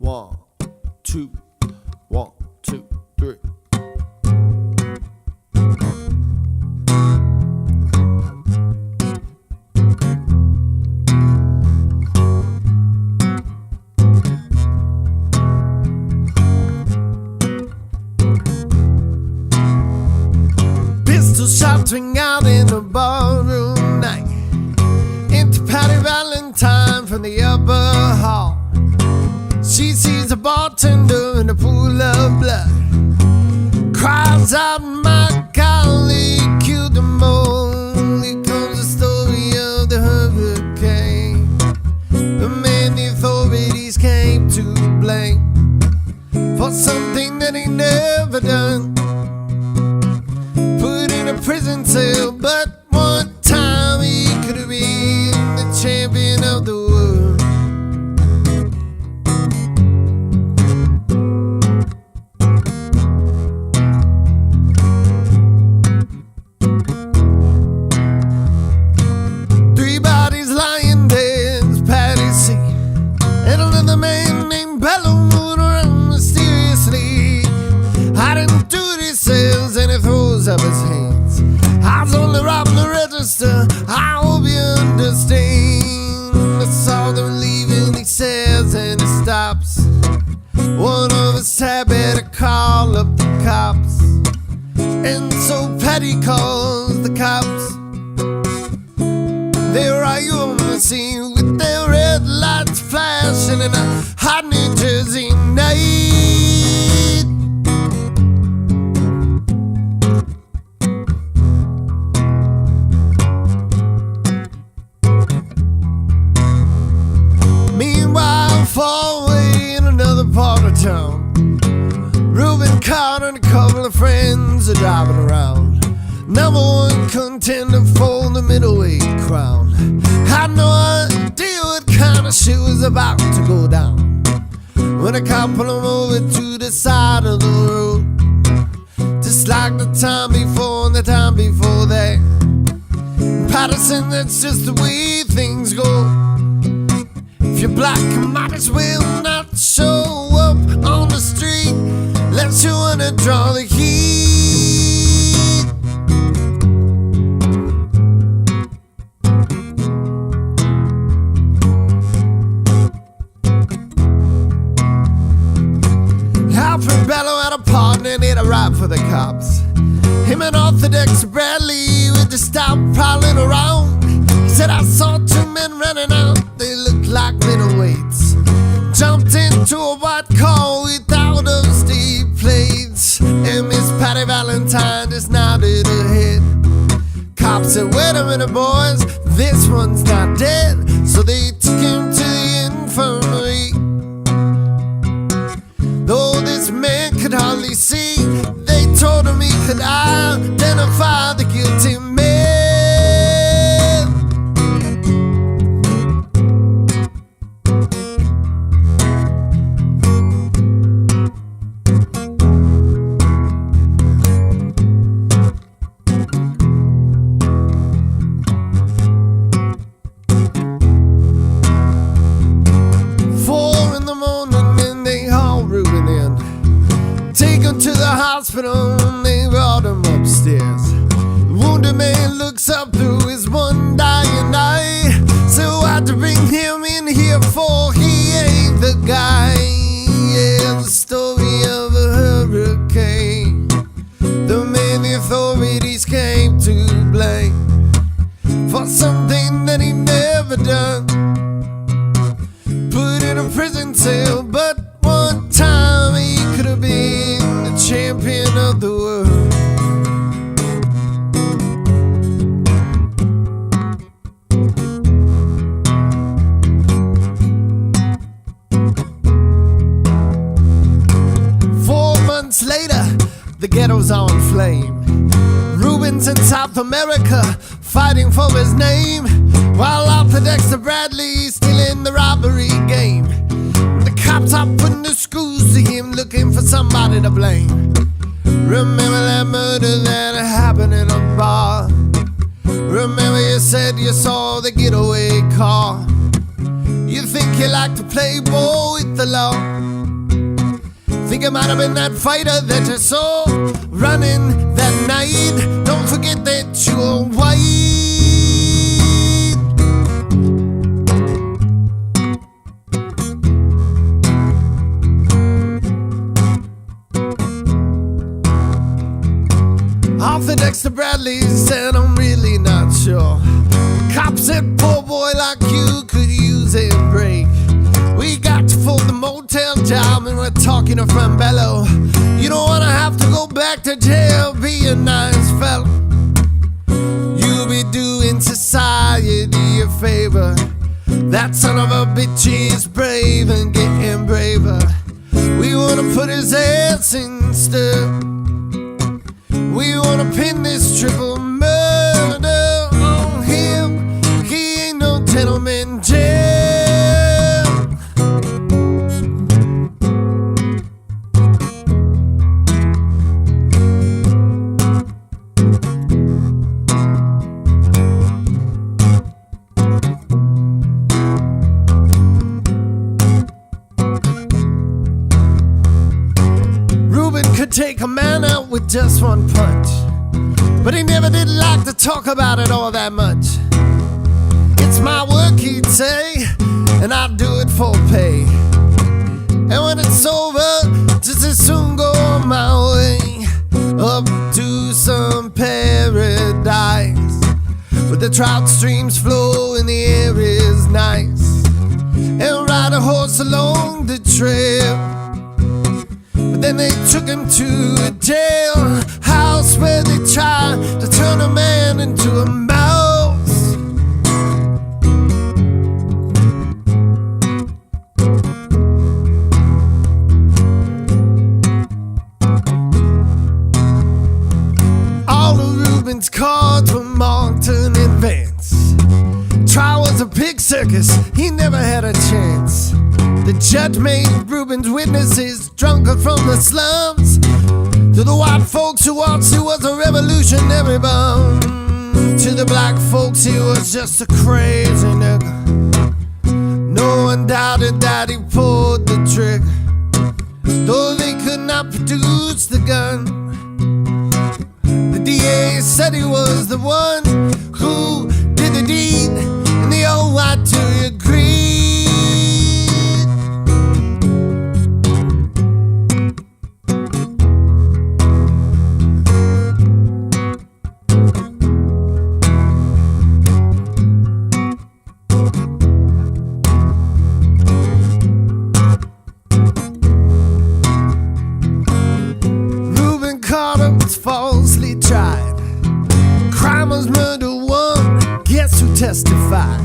1, 2, 1, 2, 3. Pistol shots ring out in the ballroom night. Into Patty Valentine from the upper hall. She sees a bartender in a pool of blood. Cries out, my golly, killed them all. Here comes the story of the hurricane. The man the authorities came to blame for something that he never done. Put in a prison cell, but one time he could have been the champion of the world. 3 bodies lying dead as Patty seen, and another man named Bello moving around mysteriously, hiding through these cells, and he throws up his hands. I was only robbing the register, I hope you understand. I saw them leaving, he says, and he stops. One of us had better call up the cops. And so Patty calls the cops. They arrive on the scene with their red lights flashing in a hot New Jersey night. Meanwhile, far away in another part of town, Reuben Carter and a couple of friends are driving around. Number 1 contender for the middleweight crown. Had no idea what kind of shit was about to go down when a cop pulled him over to the side of the road, just like the time before and the time before that. Patterson, that's just the way things go. If you're black, you might as well not show up on the street unless you wanna draw the heat. Alfred Bello had a partner and he'd arrived for the cops. Him and Arthur Dexter Bradley would just stop prowling around. He said, I saw 2 men running out, they looked like middleweights. Jumped into a white car without those state plates, and Miss Patty Valentine just nodded her head. Cops said, wait a minute boys, this one's not dead. So they took him to the infirmary. Though this man could hardly see, they told him he could identify the guilty man. 4 in the morning and they haul Reuben in, take him to the hospital and they brought him upstairs. The wounded man looks up through his one dying eye. So why'd you bring him in here for? He ain't the guy. Yeah, the story of a hurricane. The man the authorities came to blame for something that he never done. Put in a prison cell, but one time he could have been the champion of the world. Later, the ghetto's on flame. Reuben's in South America, fighting for his name, while Arthur Dexter Bradley's still in the robbery game. The cops are putting the screws to him, looking for somebody to blame. Remember that murder that happened in a bar? Remember you said you saw the getaway car? You think he liked to play ball with the law? Think it might have been that fighter that you saw running that night. Don't forget that you're white. Off the next to Bradley said, I'm really not sure. Cop said, poor boy like you could use a break. We got to fold the motel job and we're talking to friend Bello. You don't wanna have to go back to jail, be a nice fella. You'll be doing society a favor. That son of a bitch is brave and getting braver. We wanna put his ass in stir. We wanna pin this triple murder on him. He ain't no gentleman Jim. Ruben could take a man out with just one punch, but he never did like to talk about it all that much. It's my work, he'd say, and I'd do it for pay. And when it's over, just as soon go on my way up to some paradise where the trout streams flow and the air is nice, and ride a horse along the trail. But then they took him to a jailhouse where they tried to turn a man into a mouse. All of Ruben's cards were marked in advance. Trial was a big circus, he never had a chance. The judge made Ruben's witnesses drunker from the slums. To the white folks who watched, he was a revolutionary bum. To the black folks, he was just a crazy nigga. No one doubted that he pulled the trigger, though they could not produce the gun. The DA said he was the one who did the deed, and the old white jury agreed. Falsely tried. Crime was murder one. Guess who testified?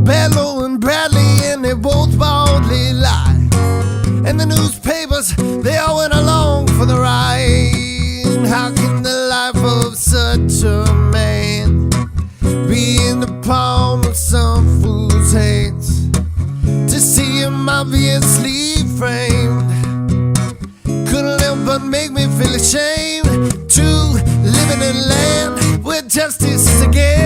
Bello and Bradley, and they both boldly lied. And the newspapers, they all went along for the ride. How can the life of such a man be in the palm of some fool's hands? To see him obviously framed couldn't help but make me feel ashamed to live in a land where justice is again.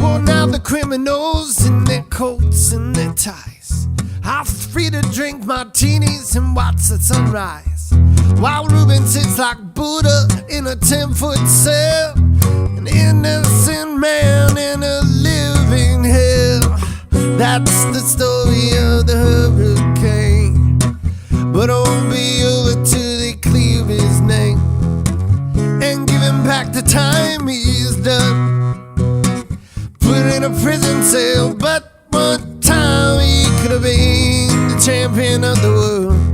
Well, now the criminals in their coats and their ties are free to drink martinis and watch the sunrise, while Ruben sits like Buddha in a 10-foot cell, an innocent man in a living hell. That's the story of the hurricane, but it won't be over till they clear his name and give him back the time he's done. Put in a prison cell, but one time he could have been the champion of the world.